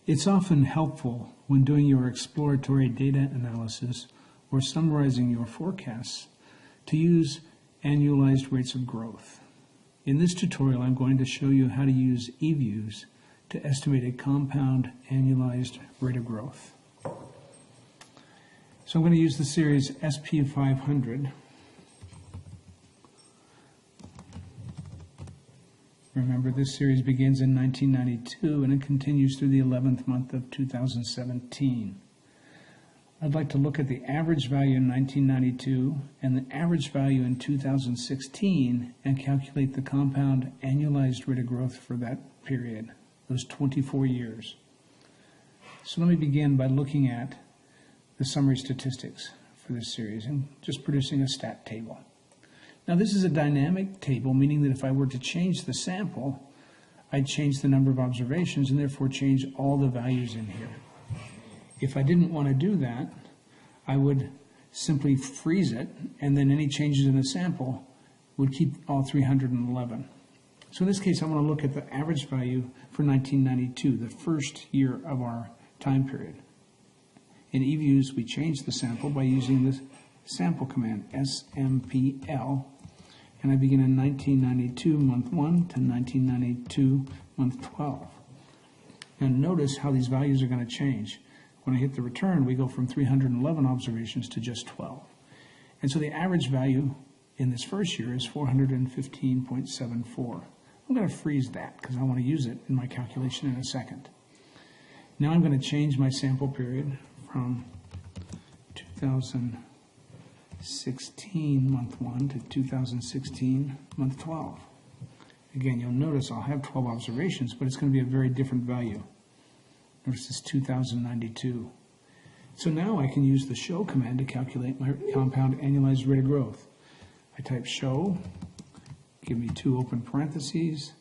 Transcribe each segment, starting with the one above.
It's often helpful when doing your exploratory data analysis or summarizing your forecasts to use annualized rates of growth. In this tutorial, I'm going to show you how to use EViews to estimate a compound annualized rate of growth. So I'm going to use the series SP500. Remember, this series begins in 1992 and it continues through the 11th month of 2017. I'd like to look at the average value in 1992 and the average value in 2016 and calculate the compound annualized rate of growth for that period, those 24 years. So let me begin by looking at the summary statistics for this series and just producing a stat table. Now this is a dynamic table, meaning that if I were to change the sample, I'd change the number of observations and therefore change all the values in here. If I didn't want to do that, I would simply freeze it, and then any changes in the sample would keep all 311. So in this case, I want to look at the average value for 1992, the first year of our time period. In EViews, we change the sample by using the sample command, SMPL, and I begin in 1992, month 1 to 1992, month 12. And notice how these values are going to change. When I hit the return, we go from 311 observations to just 12. And so the average value in this first year is 415.74. I'm going to freeze that because I want to use it in my calculation in a second. Now I'm going to change my sample period from 2016 month 1 to 2016 month 12. Again, you'll notice I'll have 12 observations, but it's going to be a very different value. Notice it's 2092. So now I can use the show command to calculate my compound annualized rate of growth. I type show, give me two open parentheses.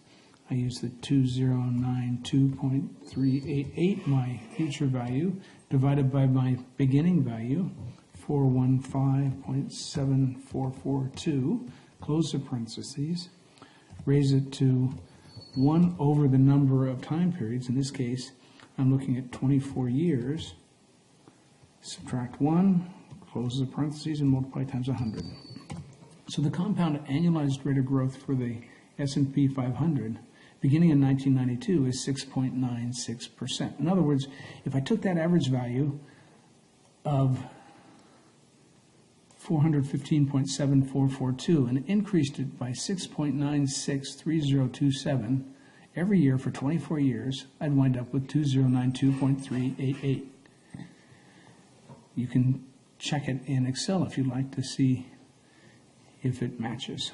I use the 2092.388, my future value, divided by my beginning value, 415.7442, close the parentheses, raise it to 1 over the number of time periods. In this case, I'm looking at 24 years. Subtract 1, close the parentheses, and multiply times 100. So the compound annualized rate of growth for the S&P 500 beginning in 1992 is 6.96%. In other words, if I took that average value of 415.7442 and increased it by 6.963027 every year for 24 years, I'd wind up with 2092.388. You can check it in Excel if you'd like to see if it matches.